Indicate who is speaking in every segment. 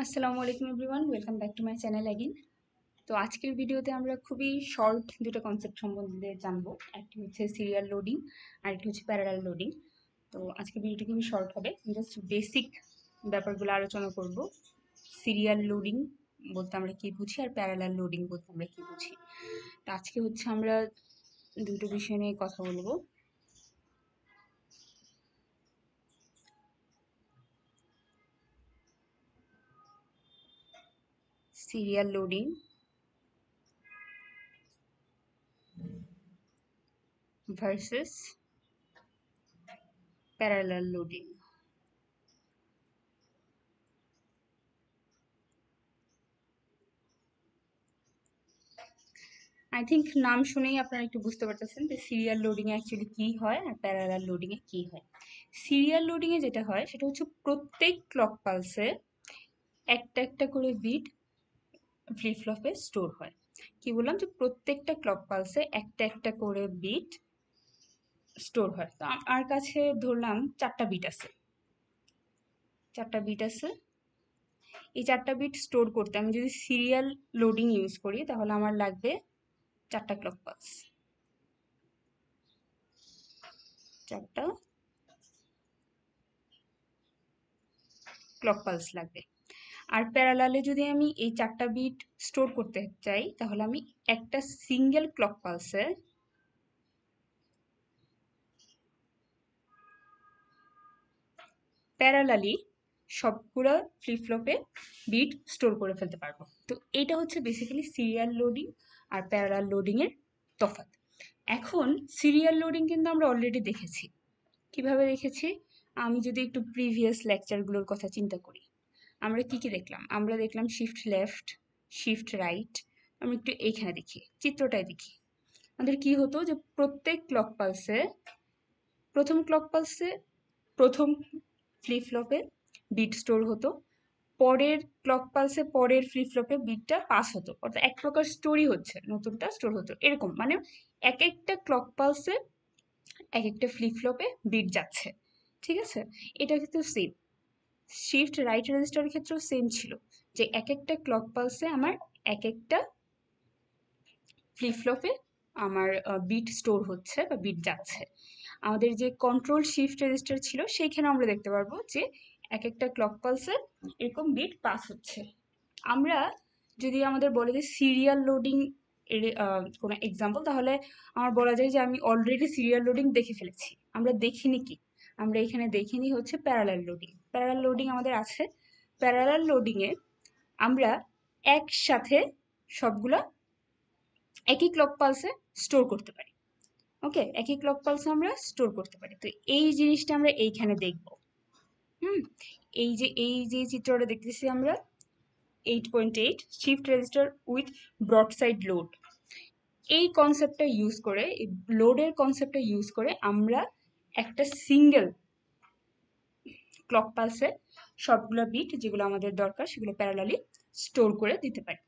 Speaker 1: আসসালামু আলাইকুম everyone, welcome back to my channel again. তো আজকের ভিডিওতে আমরা খুবই শর্ট দুটো কনসেপ্ট সম্বন্ধে জানবো। একটি হচ্ছে সিরিয়াল লোডিং আর একটি হচ্ছে প্যারালাল লোডিং। তো আজকের ভিডিওটি খুবই শর্ট হবে, জাস্ট বেসিক ব্যাপারগুলো আলোচনা করব। সিরিয়াল লোডিং বলতে আমরা কি বুঝি আর প্যারালাল লোডিং বলতে আমরা কি বুঝি। তো আজকে হচ্ছে আমরা দুটো বিষয় নিয়ে কথা বলবো। Serial loading versus parallel loading. I think নাম শুনেই আপনারা একটু বুঝতে পারতেছেন যে সিরিয়াল লোডিং এ অ্যাকচুয়ালি কি হয় আর প্যারালাল লোডিং এ কি হয়। সিরিয়াল লোডিং এ যেটা হয় সেটা হচ্ছে প্রত্যেক ক্লক পালসে একটা একটা করে বিট ফ্লিপ ফ্লপে স্টোর হয়। কি বললাম যে প্রত্যেকটা ক্লক পালসে একটা একটা করে বিট স্টোর হয়। তো আমার কাছে ধরলাম চারটা বিট আছে, এই চারটা বিট স্টোর করতে আমি যদি সিরিয়াল লোডিং ইউজ করি তাহলে আমার লাগবে চারটা ক্লক পালস, চারটা ক্লক পালস লাগবে। আর প্যারালালে যদি আমি এই চারটা বিট স্টোর করতে চাই তাহলে আমি একটা সিঙ্গেল ক্লক পালসে প্যারালালি সবগুলো ফ্লিপ ফ্লপে বিট স্টোর করে ফেলতে পারবো। তো এটা হচ্ছে basically serial loading are parallel loading এর তফাৎ। এখন সিরিয়াল লোডিং কিন্তু আমরা অলরেডি দেখেছি। কিভাবে দেখেছি? আমি যদি একটু প্রিভিয়াস লেকচারগুলোর কথা চিন্তা করি, আমরা কি কি দেখলাম? আমরা দেখলাম শিফট লেফট, শিফট রাইট। আমি একটু এইখানে দেখি, চিত্রটায় দেখি। আমাদের কি হতো যে প্রত্যেক ক্লক পালসে প্রথম ফ্লিপ ফ্লপে বিট স্টোর হতো, পরের ক্লক পালসে পরের ফ্লিপ ফ্লপে বিটটা পাস হতো, অর্থাৎ এক প্রকার স্টোরি হচ্ছে, নতুনটা স্টোর হতো, এরকম মানে এক একটা ক্লক পালসে এক একটা ফ্লিপ ফ্লপে বিট যাচ্ছে। ঠিক আছে, এটা কিন্তু সেম শিফট রাইট রেজিস্টারের ক্ষেত্রেও সেম ছিল, যে এক একটা ক্লক পালসে আমার এক একটা ফ্লিপ ফ্লপে আমার বিট স্টোর হচ্ছে বা বিট যাচ্ছে। আমাদের যে কন্ট্রোল শিফট রেজিস্টার ছিল সেইখানে আমরা দেখতে পারবো যে এক একটা ক্লক পালসে এরকম বিট পাস হচ্ছে। আমরা যদি আমাদের বলে যে সিরিয়াল লোডিং এর কোনো এক্সাম্পল, তাহলে আমার বলা যায় যে আমি অলরেডি সিরিয়াল লোডিং দেখে ফেলেছি। আমরা দেখিনি কি? আমরা এখানে দেখিনি হচ্ছে প্যারালাল লোডিং। প্যারালাল লোডিং আমাদের আছে। প্যারালাল লোডিংয়ে আমরা একসাথে সবগুলা একই ক্লক পালসে স্টোর করতে পারি। ওকে, একই ক্লক পালসে আমরা স্টোর করতে পারি। তো এই জিনিসটা আমরা এইখানে দেখব। হুম, এই যে চিত্রটা দেখতেছি আমরা, 8.8 শিফট রেজিস্টার উইথ ব্রডসাইড লোড, এই কনসেপ্টটা ইউজ করে, লোডের কনসেপ্টটা ইউজ করে আমরা একটা সিঙ্গেল ক্লক পালসে সবগুলো বিট যেগুলো আমাদের দরকার সেগুলো প্যারালালি স্টোর করে দিতে পারি।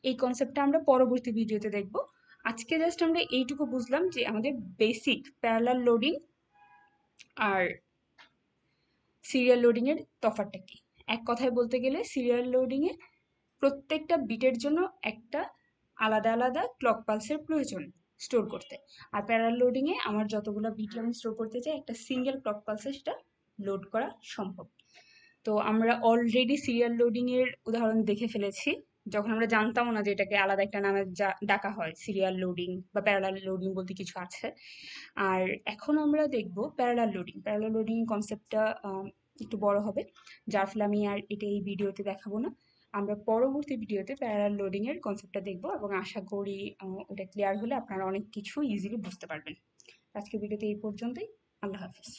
Speaker 1: এই কনসেপ্টটা আমরা পরবর্তী ভিডিওতে দেখব। আজকে জাস্ট আমরা এইটুকু বুঝলাম যে আমাদের বেসিক প্যারালাল লোডিং আর সিরিয়াল লোডিং এর তফাৎটা কি। এক কথায় বলতে গেলে সিরিয়াল লোডিং এ প্রত্যেকটা বিটের জন্য একটা আলাদা আলাদা ক্লক পালসের প্রয়োজন স্টোর করতে, আর প্যারালাল লোডিং এ আমার যতগুলো বিট আমি স্টোর করতে চাই একটা সিঙ্গেল ক্লক পালসে সেটা লোড করা সম্ভব। তো আমরা অলরেডি সিরিয়াল লোডিং এর উদাহরণ দেখে ফেলেছি, যখন আমরা জানতাম না যে এটাকে আলাদা একটা নামে ডাকা হয়, সিরিয়াল লোডিং বা প্যারালাল লোডিং বলতে কিছু আছে। আর এখন আমরা দেখব প্যারালাল লোডিং। প্যারালাল লোডিং কনসেপ্টটা একটু বড় হবে, যার ফলে আমি আর এটা এই ভিডিওতে দেখাবো না। আমরা পরবর্তী ভিডিওতে প্যারালাল লোডিং এর কনসেপ্টটা দেখব এবং আশা করি ওটা ক্লিয়ার হলে আপনারা অনেক কিছু ইজিলি বুঝতে পারবেন। আজকের ভিডিওতে এই পর্যন্তই। আল্লাহ হাফিজ।